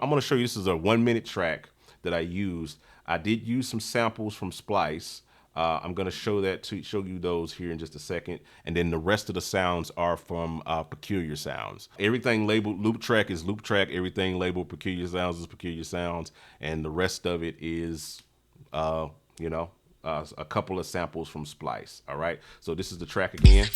I'm gonna show you, this is a 1 minute track that I used. I did use some samples from Splice. I'm gonna show you those here in just a second, and then the rest of the sounds are from Peculiar Sounds. Everything labeled loop track is loop track. Everything labeled Peculiar Sounds is Peculiar Sounds, and the rest of it is, uh, you know, a couple of samples from Splice. All right, so this is the track again.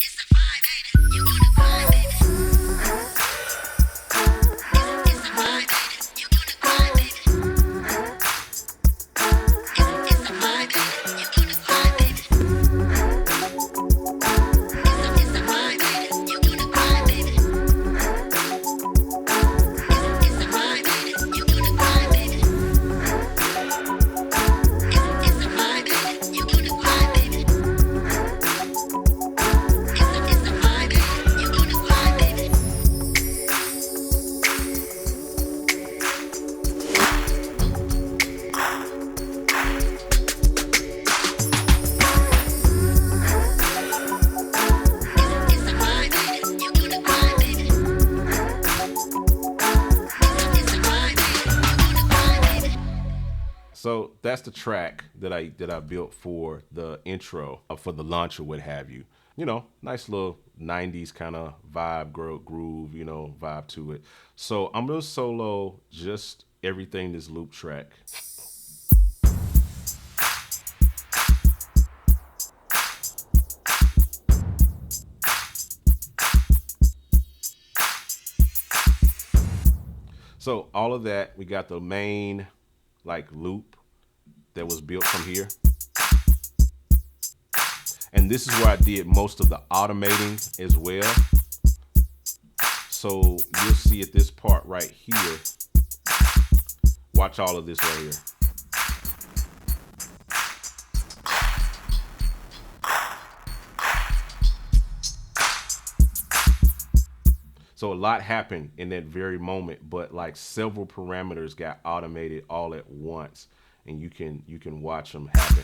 So that's the track that I built for the intro, for the launch or what have you. You know, nice little 90s kind of vibe, groove, you know, vibe to it. So I'm gonna solo just everything this loop track. So all of that, we got the main like loop that was built from here. And this is where I did most of the automating as well. So you'll see at this part right here, watch all of this right here. So a lot happened in that very moment, but like several parameters got automated all at once, and you can watch them happen.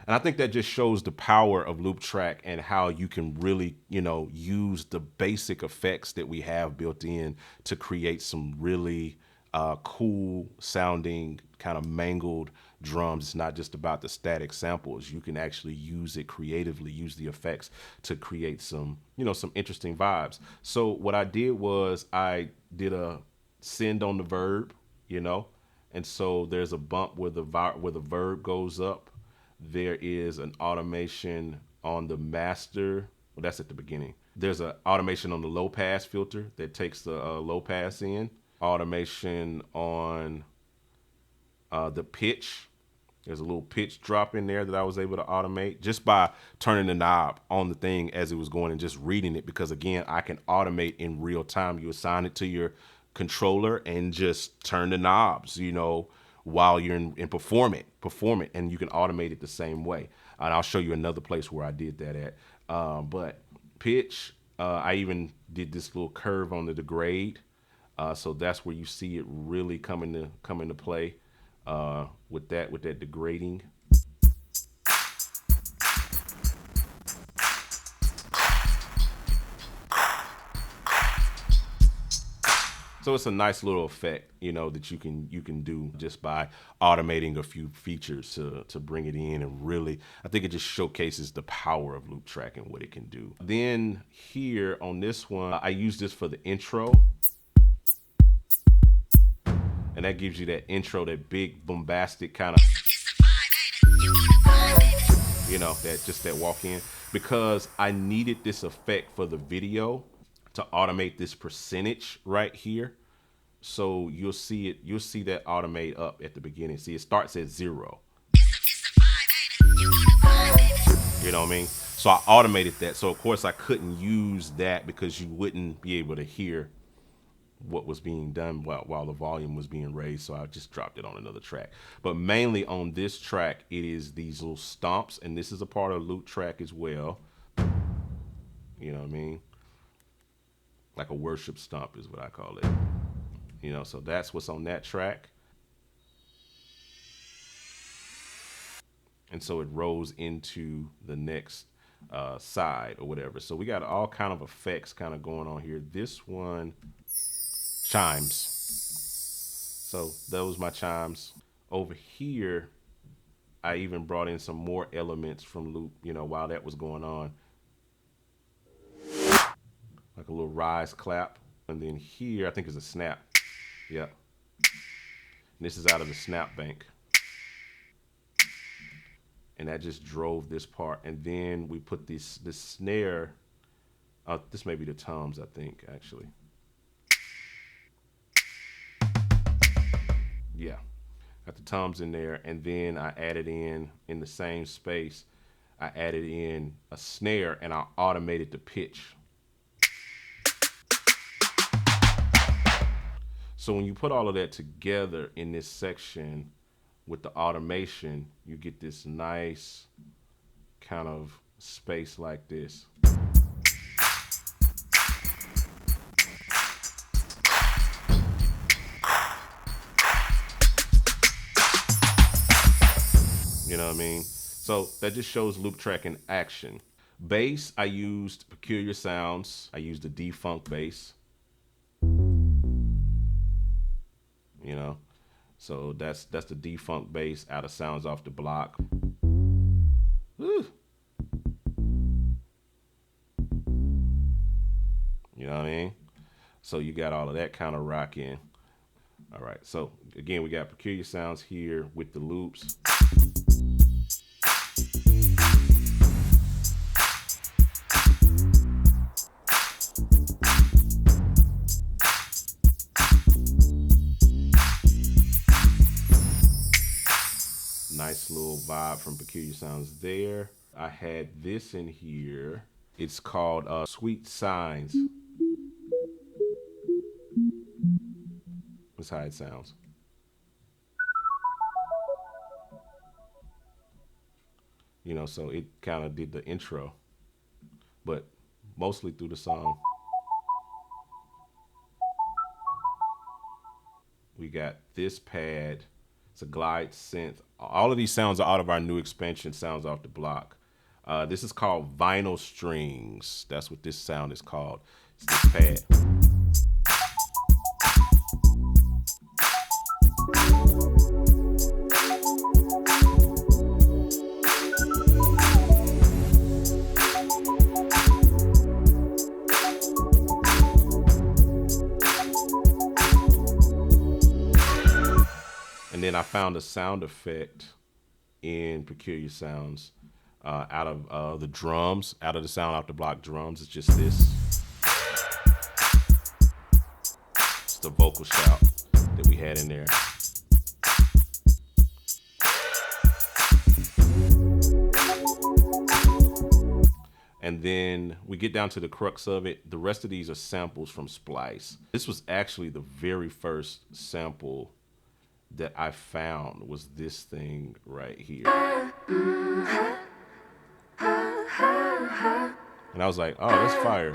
And I think that just shows the power of loop track and how you can really, you know, use the basic effects that we have built in to create some really cool sounding kind of mangled drums. It's not just about the static samples. You can actually use it creatively, use the effects to create some, you know, some interesting vibes. So what I did was I did a send on the verb, you know, and so there's a bump where the verb goes up. There is an automation on the master. Well, that's at the beginning. There's an automation on the low pass filter that takes the low pass in. Automation on the pitch. There's a little pitch drop in there that I was able to automate just by turning the knob on the thing as it was going and just reading it, because again, I can automate in real time. You assign it to your controller and just turn the knobs, you know, while you're in perform it, and you can automate it the same way. And I'll show you another place where I did that at. But pitch, I even did this little curve on the degrade. So that's where you see it really come into play with that degrading. So it's a nice little effect, you know, that you can do just by automating a few features to bring it in, and really, I think it just showcases the power of loop track and what it can do. Then here on this one, I use this for the intro. And that gives you that intro, that big bombastic kind of, you know, that walk in, because I needed this effect for the video to automate this percentage right here. So you'll see that automate up at the beginning. See, it starts at 0. You know what I mean? So I automated that. So of course I couldn't use that because you wouldn't be able to hear what was being done while the volume was being raised. So I just dropped it on another track. But mainly on this track, it is these little stomps, and this is a part of loop track as well. You know what I mean? Like a worship stomp is what I call it. You know, so that's what's on that track. And so it rolls into the next side or whatever. So we got all kind of effects kind of going on here. This one, chimes. So those my chimes. Over here, I even brought in some more elements from loop, you know, while that was going on. Like a little rise clap. And then here, I think is a snap. Yep. And this is out of the snap bank. And that just drove this part. And then we put this snare. This may be the toms, I think, actually. Yeah, got the toms in there. And then I added in the same space, I added in a snare and I automated the pitch. So when you put all of that together in this section with the automation, you get this nice kind of space like this. You know what I mean? So that just shows loop track in action. Bass, I used Peculiar Sounds. I used the D-Funk bass. You know, so that's the D-Funk bass out of Sounds Off the Block. Woo. You know what I mean? So you got all of that kind of rock in. All right, so again, we got Peculiar Sounds here with the loops. Nice little vibe from Peculiar Sounds there. I had this in here. It's called Sweet Signs. That's how it sounds. You know, so it kind of did the intro, but mostly through the song. We got this pad. It's a glide synth. All of these sounds are out of our new expansion, Sounds Off the Block. This is called Vinyl Strings. That's what this sound is called. It's this pad. And then I found a sound effect in Peculiar Sounds out of the drums, out of the Sound Off the Block drums. It's just this. It's the vocal shout that we had in there. And then we get down to the crux of it. The rest of these are samples from Splice. This was actually the very first sample that I found, was this thing right here. And I was like, oh, that's fire.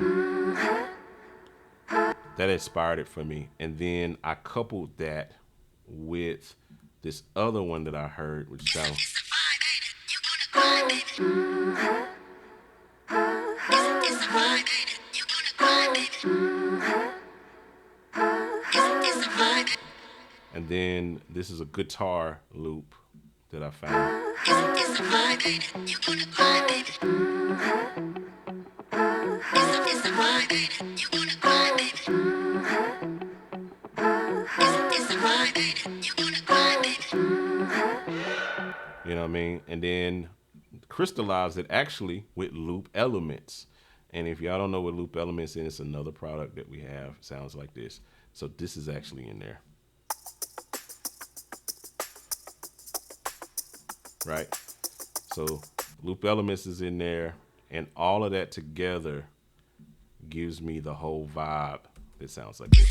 That inspired it for me. And then I coupled that with this other one that I heard, which sounds. And then this is a guitar loop that I found. You know what I mean? And then crystallized it actually with loop elements. And if y'all don't know what loop elements is, it's another product that we have. Sounds like this. So this is actually in there. Right? So loop elements is in there, and all of that together gives me the whole vibe that sounds like this.